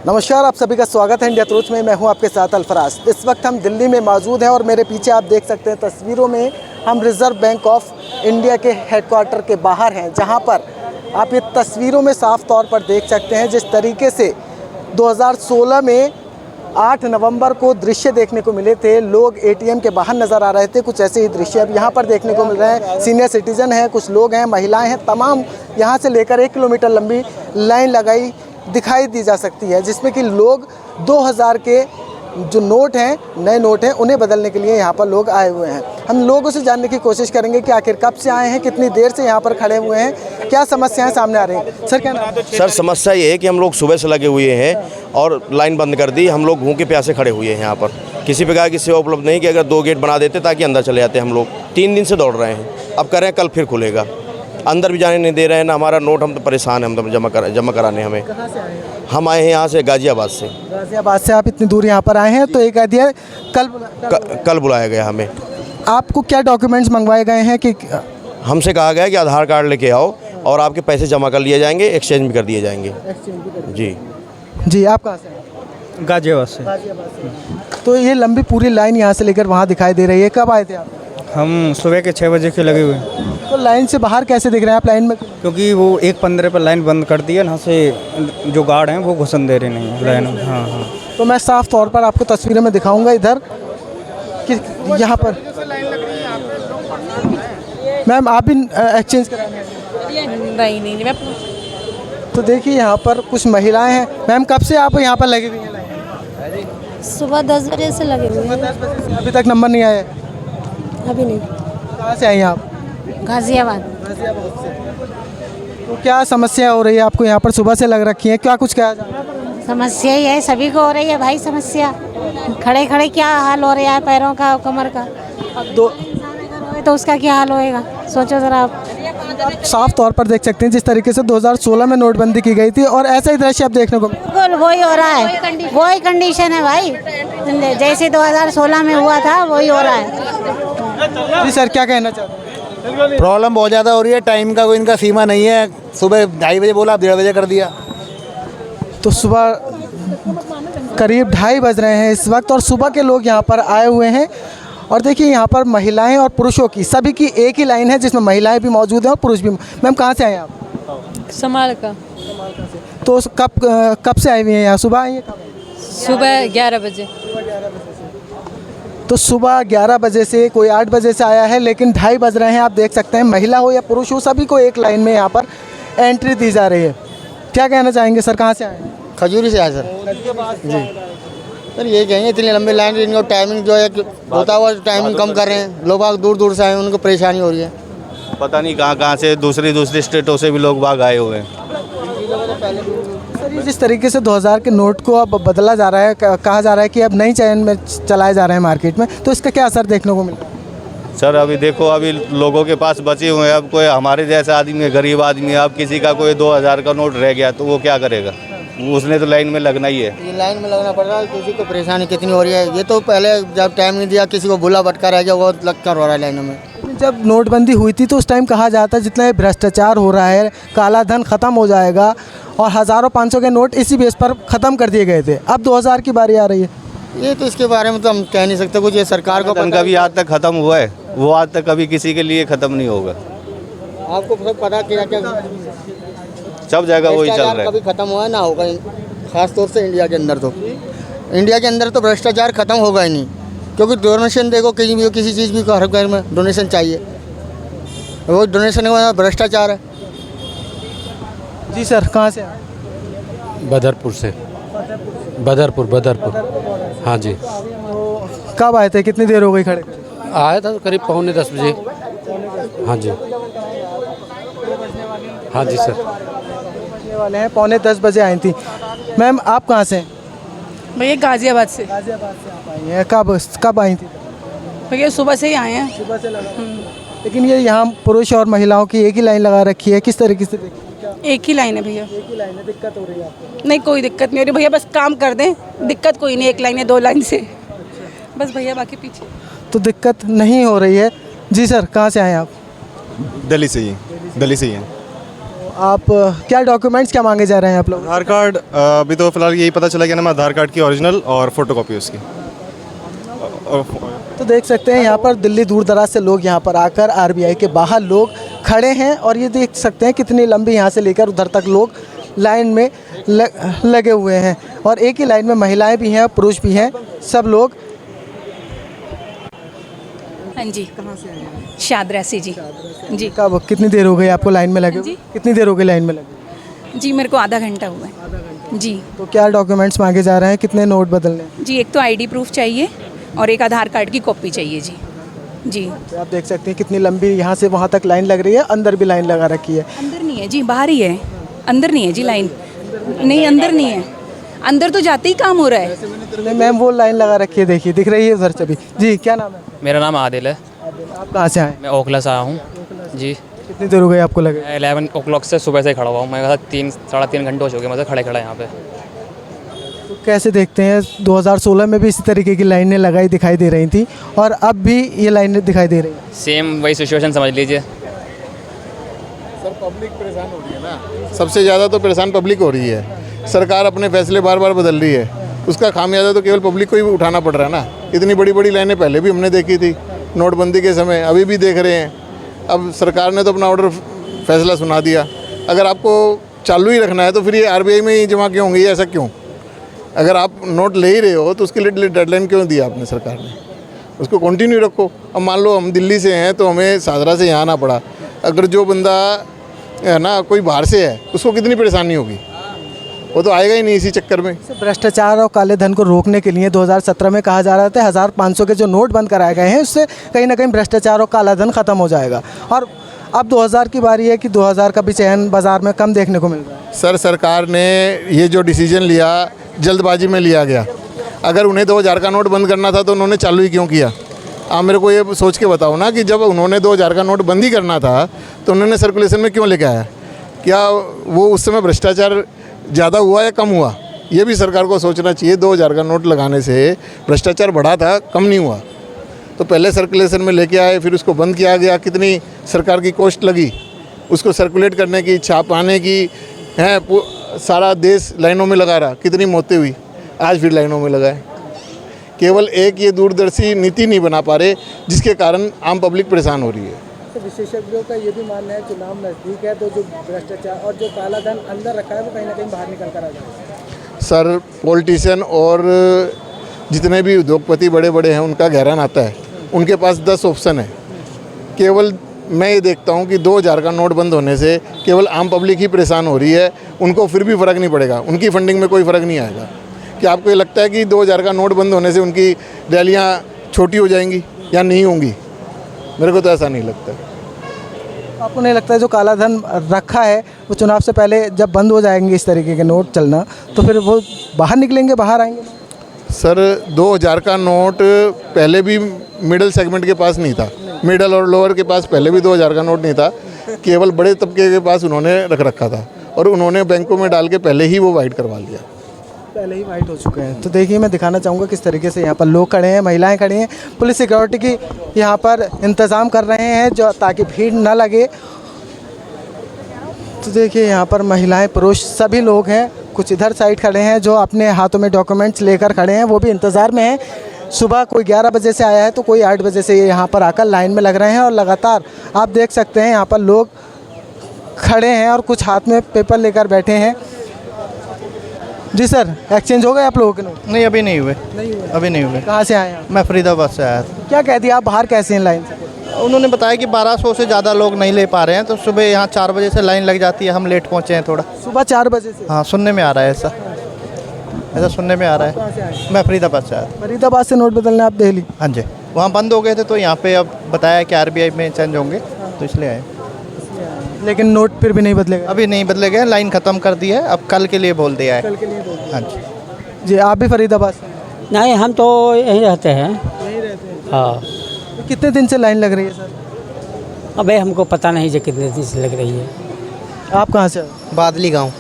नमस्कार, आप सभी का स्वागत है इंडिया ट्रूथ में। मैं हूं आपके साथ अल्फराज। इस वक्त हम दिल्ली में मौजूद हैं और मेरे पीछे आप देख सकते हैं तस्वीरों में हम रिज़र्व बैंक ऑफ इंडिया के हेडक्वार्टर के बाहर हैं, जहां पर आप ये तस्वीरों में साफ तौर पर देख सकते हैं जिस तरीके से 2016 में 8 नवंबर को दृश्य देखने को मिले थे। लोग एटीएम के बाहर नज़र आ रहे थे, कुछ ऐसे ही दृश्य अब यहाँ पर देखने को मिल रहे हैं। सीनियर सिटीज़न हैं, कुछ लोग हैं, महिलाएं हैं, तमाम यहाँ से लेकर 1 किलोमीटर लंबी लाइन लगाई दिखाई दी जा सकती है, जिसमें कि लोग 2000 के जो नोट हैं, नए नोट हैं, उन्हें बदलने के लिए यहाँ पर लोग आए हुए हैं। हम लोगों से जानने की कोशिश करेंगे कि आखिर कब से आए हैं, कितनी देर से यहाँ पर खड़े हुए हैं, क्या समस्याएं सामने आ रही हैं। सर क्या नाम? सर समस्या ये है कि हम लोग सुबह से लगे हुए हैं और लाइन बंद कर दी। हम लोग भूखे प्यासे खड़े हुए हैं यहाँ पर। किसी प्रकार की सेवा उपलब्ध नहीं कि अगर 2 गेट बना देते ताकि अंदर चले जाते। हम लोग 3 दिन से दौड़ रहे हैं, अब कह रहे हैं कल फिर खुलेगा। अंदर भी जाने नहीं दे रहे हैं ना हमारा नोट। हम तो परेशान हैं, हम तो जमा कराने हमें। कहाँ से आए हैं? हम आए हैं यहाँ से गाज़ियाबाद से। गाज़ियाबाद से आप इतनी दूर यहाँ पर आए हैं, तो एक आइडिया कल बुलाया गया हमें। आपको क्या डॉक्यूमेंट्स मंगवाए गए हैं कि हमसे कहा गया कि आधार कार्ड लेके आओ और आपके पैसे जमा कर लिए जाएंगे, एक्सचेंज भी कर दिए जाएंगे। जी जी, आप कहाँ से हैं? गाज़ियाबाद से। तो ये लंबी पूरी लाइन यहाँ से लेकर वहाँ दिखाई दे रही है। कब आए थे आप? हम सुबह के 6 बजे के लगे हुए हैं, तो लाइन से बाहर कैसे दिख रहे हैं आप लाइन में? क्योंकि वो 1:15 पर लाइन बंद कर दी है। यहाँ से जो गार्ड हैं वो घुसन दे रहे नहीं है लाइन में। हाँ। तो मैं साफ तौर पर आपको तस्वीरों में दिखाऊंगा इधर कि यहाँ पर मैम आप भी एक्सचेंज कराने नहीं मैं तो देखिए यहाँ पर कुछ महिलाएं हैं। मैम कब से आप यहाँ पर लगी हुई हैं लाइन? सुबह 10 बजे से लगे हुए हैं। 10 बजे से अभी तक नंबर नहीं आया? अभी नहीं। कहाँ से आई हैं आप? गाज़ियाबाद। तो क्या समस्या हो रही है आपको? यहाँ पर सुबह से लग रखी है, क्या कुछ कहा जा रहा है? समस्या ही है, सभी को हो रही है भाई समस्या। खड़े खड़े क्या हाल हो रहा है पैरों का, कमर का। दो तो उसका क्या हाल होएगा, सोचो ज़रा आप। साफ तौर पर देख सकते हैं जिस तरीके से 2016 में नोटबंदी की गई थी और ऐसा ही दृश्य आप देखने को बिल्कुल वही हो रहा है, वही कंडीशन है भाई, जैसे 2016 में हुआ था वही हो रहा है। जी सर, क्या कहना चाहते हैं? प्रॉब्लम बहुत ज़्यादा हो रही है। टाइम का कोई इनका सीमा नहीं है। सुबह 2:30 बजे बोला, आप 1:30 बजे कर दिया। तो सुबह करीब 2:30 बज रहे हैं इस वक्त और सुबह के लोग यहाँ पर आए हुए हैं। और देखिए यहाँ पर महिलाएं और पुरुषों की सभी की एक ही लाइन है, जिसमें महिलाएं भी मौजूद हैं और पुरुष भी। मैम कहाँ से आए हैं आप? समाल का। तो कब से आई हुई हैं यहाँ? सुबह आई हैं? सुबह 11 बजे। तो सुबह 11 बजे से, कोई 8 बजे से आया है, लेकिन 2:30 बज रहे हैं। आप देख सकते हैं महिला हो या पुरुष हो, सभी को एक लाइन में यहाँ पर एंट्री दी जा रही है। क्या कहना चाहेंगे सर, कहाँ से आए हैं? खजूरी से आए सर। जी सर, ये कहेंगे इतनी लंबी लाइन, इनको टाइमिंग जो है होता हुआ टाइमिंग कम कर रहे हैं। लोग बाग दूर दूर से आए हैं, उनको परेशानी हो रही है। पता नहीं कहाँ से दूसरी स्टेटों से भी लोग बाग आए हुए हैं। सर, ये जिस तरीके से 2000 के नोट को अब बदला जा रहा है, कहा जा रहा है कि अब नई चैन में चलाए जा रहे हैं मार्केट में, तो इसका क्या असर देखने को मिल रहा है? सर अभी देखो, अभी लोगों के पास बचे हुए हैं। अब कोई हमारे जैसा आदमी है, गरीब आदमी है, अब किसी का कोई 2000 का नोट रह गया तो वो क्या करेगा? उसने तो लाइन में लगना ही है। ये लाइन में लगना पड़ रहा है। किसी को परेशानी कितनी हो रही है। ये तो पहले जब टाइम नहीं दिया, किसी को भूला भटका रह गया, वो लग कर हो रहा है लाइनों में। जब नोटबंदी हुई थी तो उस टाइम कहा जाता जितना ये भ्रष्टाचार हो रहा है, काला धन ख़त्म हो जाएगा और हज़ारों 500 के नोट इसी बेस पर ख़त्म कर दिए गए थे। अब 2000 की बारी आ रही है। ये तो इसके बारे में तो हम कह नहीं सकते कुछ। ये सरकार को धन कभी आज तक ख़त्म हुआ है? वो आज तक कभी किसी के लिए ख़त्म नहीं होगा। आपको सब पता क्या क्या सब जगह वही चल रहा है। कभी ख़त्म हुआ है ना होगा, खास तौर से इंडिया के अंदर। तो इंडिया के अंदर तो भ्रष्टाचार ख़त्म होगा ही नहीं, क्योंकि डोनेशन देखो, कहीं भी किसी चीज़ भी हर घर में डोनेशन चाहिए। वो डोनेशन का भ्रष्टाचार है। जी सर, कहाँ से? बदरपुर से। बदरपुर। हाँ जी। कब आए थे, कितनी देर हो गई खड़े? आया था करीब 9:45 बजे। हाँ जी। हाँ जी सर। वाले हैं 9:45 बजे आई थी। मैम आप कहाँ से? भैया गाज़ियाबाद से। गाज़ियाबाद से आप आई हैं। कब आई थी? भैया सुबह से ही आए हैं। सुबह से लगा। लेकिन ये यहाँ पुरुष और महिलाओं की एक ही लाइन लगा रखी है, किस तरीके से देखिए? एक ही लाइन है भैया। एक ही लाइन है, दिक्कत हो रही है आपको? नहीं, कोई दिक्कत नहीं हो रही भैया, बस काम कर दें, दिक्कत कोई नहीं। एक लाइन है, 2 लाइन से बस भैया, बाकी पीछे तो दिक्कत नहीं हो रही है। जी सर, कहाँ से आए आप? दिल्ली से ही हैं। आप क्या डॉक्यूमेंट्स क्या मांगे जा रहे हैं आप लोग? आधार कार्ड अभी तो फिलहाल यही पता चला कि ना, मैं आधार कार्ड की ओरिजिनल और फोटोकॉपी उसकी। तो देख सकते हैं यहाँ पर दिल्ली दूर दराज से लोग यहाँ पर आकर आरबीआई के बाहर लोग खड़े हैं और ये देख सकते हैं कितनी लंबी यहाँ से लेकर उधर तक लोग लाइन में लगे हुए हैं और एक ही लाइन में महिलाएं भी हैं पुरुष भी हैं, सब लोग। हाँ जी, कहाँ से आए? शादरा से जी। जी कब कितनी देर हो गई आपको लाइन में लगे हुए? जी? कितनी देर हो गई लाइन में लगे? जी, मेरे को आधा घंटा हुआ है जी। तो क्या डॉक्यूमेंट्स मांगे जा रहे हैं, कितने नोट बदलने हैं? जी, एक तो आईडी प्रूफ चाहिए और एक आधार कार्ड की कॉपी चाहिए जी। जी, तो आप देख सकते हैं कितनी लंबी यहाँ से वहाँ तक लाइन लग रही है, अंदर भी लाइन लगा रखी है। अंदर नहीं है जी, बाहर ही है, अंदर नहीं है जी लाइन। नहीं, अंदर नहीं है, अंदर तो जाते ही काम हो रहा है। नहीं मैम, वो लाइन लगा रखी है, देखिए दिख रही है उधर से भी। जी, क्या नाम है? मेरा नाम आदिल है। आप कहाँ से आए? मैं ओखला से आया हूँ जी। कितनी देर हो गई आपको लगे? 11 o'clock से सुबह से खड़ा हुआ हूँ। मैं कहा 3-3.5 घंटे हो चुके मुझे खड़े यहाँ पे। तो कैसे देखते हैं, 2016 में भी इसी तरीके की लाइनें लगाई दिखाई दे रही थी और अब भी ये लाइनें दिखाई दे रही हैं। सेम वही सिचुएशन समझ लीजिए। सर पब्लिक परेशान हो रही है ना, सबसे ज़्यादा तो परेशान पब्लिक हो रही है। सरकार अपने फैसले बार बार बदल रही है, उसका खामियाजा तो केवल पब्लिक को ही उठाना पड़ रहा है ना। इतनी बड़ी बड़ी लाइनें पहले भी हमने देखी थी नोटबंदी के समय, अभी भी देख रहे हैं। अब सरकार ने तो अपना ऑर्डर फैसला सुना दिया। अगर आपको चालू ही रखना है तो फिर ये आरबीआई में ही जमा क्यों होंगे, ऐसा क्यों? अगर आप नोट ले ही रहे हो तो उसके लिए डेडलाइन क्यों दिया आपने सरकार ने? उसको कंटिन्यू रखो। अब मान लो हम दिल्ली से हैं तो हमें सादरा से यहाँ आना पड़ा, अगर जो बंदा है ना कोई बाहर से है उसको कितनी परेशानी होगी, वो तो आएगा ही नहीं इसी चक्कर में। भ्रष्टाचार और काले धन को रोकने के लिए 2017 में कहा जा रहा था 1500 के जो नोट बंद कराए गए हैं उससे कहीं ना कहीं भ्रष्टाचार और काला धन खत्म हो जाएगा, और अब 2000 की बारी है कि 2000 का भी चयन बाजार में कम देखने को मिल रहा है। सर सरकार ने ये जो डिसीजन लिया जल्दबाजी में लिया गया। अगर उन्हें 2000 का नोट बंद करना था तो उन्होंने चालू ही क्यों किया? आप मेरे को ये सोच के बताओ ना कि जब उन्होंने 2000 का नोट बंद ही करना था तो उन्होंने सर्कुलेशन में क्यों लेके आया? क्या वो उस समय भ्रष्टाचार ज़्यादा हुआ या कम हुआ? ये भी सरकार को सोचना चाहिए। 2000 का नोट लगाने से भ्रष्टाचार बढ़ा था, कम नहीं हुआ। तो पहले सर्कुलेशन में लेके आए, फिर उसको बंद किया गया। कितनी सरकार की कॉस्ट लगी उसको सर्कुलेट करने की, छापाने की, हैं सारा देश लाइनों में लगा रहा, कितनी मौतें हुई। आज फिर लाइनों में लगाए। केवल एक ये दूरदर्शी नीति नहीं बना पा रहे जिसके कारण आम पब्लिक परेशान हो रही है। तो विशेषज्ञों का ये भी मानना है चुनाव नज़दीक है तो जो भ्रष्टाचार और जो काला धन अंदर रखा है वो कहीं ना कहीं बाहर निकल कर आ जाएगा। सर पॉलिटिशियन और जितने भी उद्योगपति बड़े बड़े हैं उनका गहरा नाता है, उनके पास 10 ऑप्शन है। केवल मैं ये देखता हूँ कि 2000 का नोट बंद होने से केवल आम पब्लिक ही परेशान हो रही है, उनको फिर भी फ़र्क नहीं पड़ेगा, उनकी फंडिंग में कोई फ़र्क नहीं आएगा। क्या आपको ये लगता है कि 2000 का नोट बंद होने से उनकी रैलियाँ छोटी हो जाएंगी या नहीं होंगी? मेरे को तो ऐसा नहीं लगता। आपको नहीं लगता है जो काला धन रखा है वो चुनाव से पहले जब बंद हो जाएंगे इस तरीके के नोट चलना तो फिर वो बाहर निकलेंगे, बाहर आएंगे? सर 2000 का नोट पहले भी मिडिल सेगमेंट के पास नहीं था, मिडिल और लोअर के पास पहले भी 2000 का नोट नहीं था, केवल बड़े तबके के पास उन्होंने रख रखा था और उन्होंने बैंकों में डाल के पहले ही वो वाइट करवा लिया, पहले ही वाइट हो चुके हैं। तो देखिए मैं दिखाना चाहूँगा किस तरीके से यहाँ पर लोग खड़े हैं, महिलाएं खड़ी हैं, पुलिस सिक्योरिटी की यहाँ पर इंतज़ाम कर रहे हैं जो ताकि भीड़ ना लगे। तो देखिए यहाँ पर महिलाएं पुरुष सभी लोग हैं, कुछ इधर साइड खड़े हैं जो अपने हाथों में डॉक्यूमेंट्स लेकर खड़े हैं, वो भी इंतज़ार में हैं। सुबह कोई 11 बजे से आया है तो कोई 8 बजे से यहाँ पर आकर लाइन में लग रहे हैं और लगातार आप देख सकते हैं यहाँ पर लोग खड़े हैं और कुछ हाथ में पेपर लेकर बैठे हैं। जी सर, एक्सचेंज हो गए आप लोगों के नोट? नहीं अभी नहीं हुए, अभी नहीं हुए। कहाँ से आए हैं? मैं फरीदाबाद से आया था। क्या कह दिया आप बाहर कैसे हैं लाइन से? उन्होंने बताया कि 1200 से ज़्यादा लोग नहीं ले पा रहे हैं तो सुबह यहाँ 4 बजे से लाइन लग जाती है, हम लेट पहुँचे हैं थोड़ा। सुबह 4 बजे से? हाँ, सुनने में आ रहा है ऐसा सुनने में आ रहा है। मैं फरीदाबाद से आया। फरीदाबाद से नोट बदलने आप दिल्ली? हाँ जी, वहाँ बंद हो गए थे तो यहाँ पे अब बताया कि आरबीआई में चेंज होंगे तो इसलिए आए। लेकिन नोट फिर भी नहीं बदलेगा? अभी नहीं बदले गए, लाइन ख़त्म कर दी है, अब कल के लिए बोल दिया है। कल के लिए बोल दिया। हाँ जी। जी आप भी फरीदाबाद से? नहीं, हम तो यहीं रहते हैं। यहीं रहते हैं? हाँ। तो कितने दिन से लाइन लग रही है सर? अबे हमको पता नहीं जो कितने दिन से लग रही है। आप कहाँ से? बादली गांव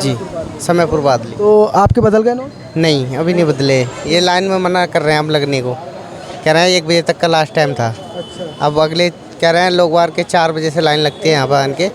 जी, समयपुर बादली। तो आपके बदल गए नोट? नहीं अभी नहीं बदले, ये लाइन में मना कर रहे हैं हम लगने को, कह रहे हैं 1 बजे तक का लास्ट टाइम था। अच्छा। अब अगले कह रहे हैं लोग बार के 4 बजे से लाइन लगती है यहाँ पर आन के,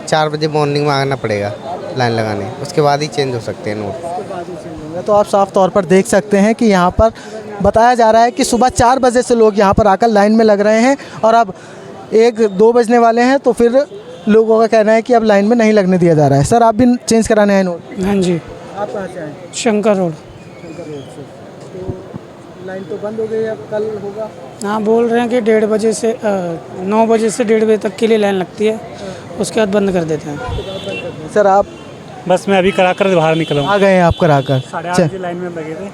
4 बजे मॉर्निंग में आना पड़ेगा लाइन लगाने, उसके बाद ही चेंज हो सकते हैं नोट। तो आप साफ तौर पर देख सकते हैं कि यहाँ पर बताया जा रहा है कि सुबह 4 बजे से लोग यहाँ पर आकर लाइन में लग रहे हैं और अब 1-2 बजने वाले हैं, तो फिर लोगों का कहना है कि अब लाइन में नहीं लगने दिया जा रहा है। सर, आप भी चेंज कराने आए नोट? हाँ जी। आप कहाँ से आए? शंकर रोड। तो लाइन तो बंद हो गई, अब कल होगा? हाँ, बोल रहे हैं कि 1:30 बजे से 9 बजे से 1:30 बजे तक के लिए लाइन लगती है, उसके बाद बंद कर देते हैं। सर, आप? बस मैं अभी कराकर बाहर निकला हूँ। आ गए हैं आप कराकर? 8:30 बजे लाइन में लगे थे।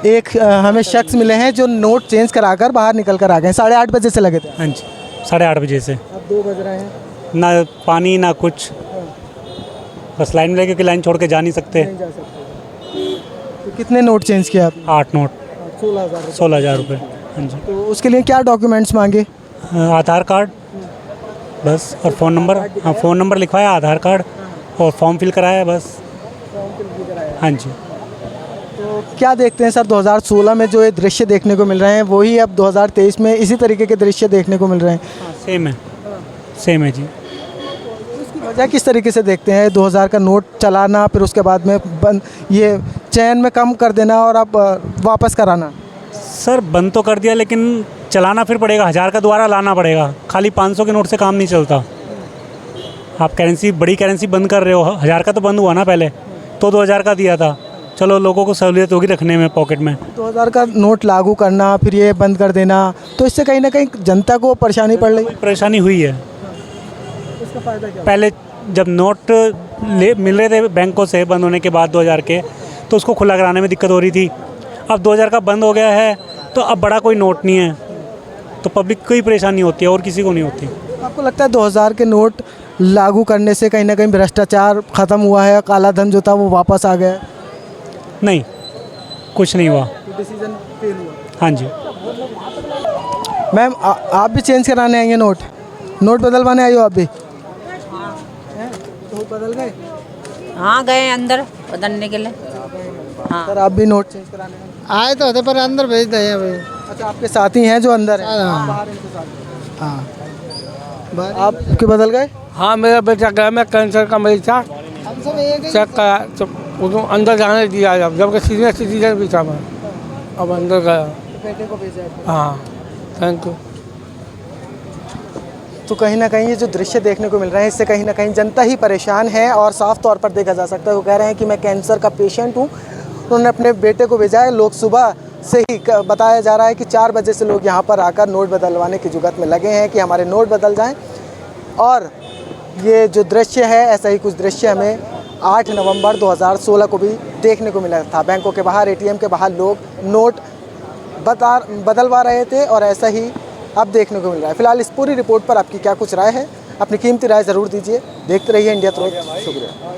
एक हमें शख्स मिले हैं जो नोट चेंज कराकर बाहर निकल कर आ गए। 8:30 बजे से लगे थे? हाँ जी, 8:30 बजे से। अब 2 बज रहे हैं, ना पानी ना कुछ, बस लाइन में लगे क्योंकि लाइन छोड़ के जा नहीं सकते। नहीं जा सकते। तो कितने नोट चेंज किए आपने? 8 नोट, 16,000 रुपये। हाँ जी। तो उसके लिए क्या डॉक्यूमेंट्स मांगे? आधार कार्ड बस, और फ़ोन नंबर। हाँ, फ़ोन नंबर लिखवाया, आधार कार्ड और फॉर्म फिल कराया बस। हाँ जी। तो क्या देखते हैं सर, 2016 में जो ये दृश्य देखने को मिल रहे हैं वही अब 2023 में इसी तरीके के दृश्य देखने को मिल रहे हैं? सेम है, सेम है जी। उसकी वजह किस तरीके से देखते हैं? 2000 का नोट चलाना, फिर उसके बाद में बंद, ये चैन में कम कर देना और अब वापस कराना। सर, बंद तो कर दिया लेकिन चलाना फिर पड़ेगा, 1000 का दोबारा लाना पड़ेगा। खाली 500 के नोट से काम नहीं चलता। आप करेंसी, बड़ी करेंसी बंद कर रहे हो, 1000 का तो बंद हुआ ना पहले, तो 2000 का दिया था। चलो, लोगों को सहूलियत होगी रखने में पॉकेट में। 2000 का नोट लागू करना, फिर ये बंद कर देना, तो इससे कहीं ना कहीं जनता को परेशानी पड़ रही है। परेशानी हुई है। इसका फ़ायदा क्या? पहले जब नोट मिल रहे थे बैंकों से बंद होने के बाद 2000 के, तो उसको खुला कराने में दिक्कत हो रही थी। अब 2000 का बंद हो गया है तो अब बड़ा कोई नोट नहीं है, तो पब्लिक को ही परेशानी होती है और किसी को नहीं होती। आपको लगता है 2000 के नोट लागू करने से कहीं ना कहीं भ्रष्टाचार ख़त्म हुआ है, काला धन जो था वो वापस आ गया? नहीं, कुछ नहीं हुआ। डिसीजन फेल हुआ? हाँ जी। मैम, आप भी चेंज कराने आएंगे नोट? नोट बदलवाने आई हो आप भी? तो बदल गए? हाँ, गए अंदर बदलने के लिए। हाँ सर, आप भी नोट चेंज कराने आए तो होते पर अंदर भेज दें अभी। अच्छा, आपके साथी हैं जो अंदर हैं? हाँ। बाहर इनके साथ हैं। हाँ, आपके बदल गए? हाँ, मेरा बेटा गया, मैं कैंसर का मरीज था, चेक करा तो उसको अंदर जाने दिया, जबकि सीनियर सिटीजन भी था मैं, अब अंदर गया। बेटे को भेजा है? हाँ, थैंक यू। तो कहीं ना कहीं ये जो दृश्य देखने को मिल रहे हैं, इससे कहीं ना कहीं जनता ही परेशान है और साफ तौर पर देखा जा सकता है। वो कह रहे हैं कि मैं कैंसर का पेशेंट हूँ, उन्होंने अपने बेटे को भेजा है। लोग सुबह से ही बताया जा रहा है कि 4 बजे से लोग यहाँ पर आकर नोट बदलवाने की जुगत में लगे हैं कि हमारे नोट बदल जाएं। और ये जो दृश्य है, ऐसा ही कुछ दृश्य हमें 8 नवंबर 2016 को भी देखने को मिला था। बैंकों के बाहर, ATM के बाहर लोग नोट बदलवा रहे थे और ऐसा ही अब देखने को मिल रहा है। फिलहाल इस पूरी रिपोर्ट पर आपकी क्या कुछ राय है? अपनी कीमती राय ज़रूर दीजिए। देखते रहिए इंडिया तुरंत। शुक्रिया।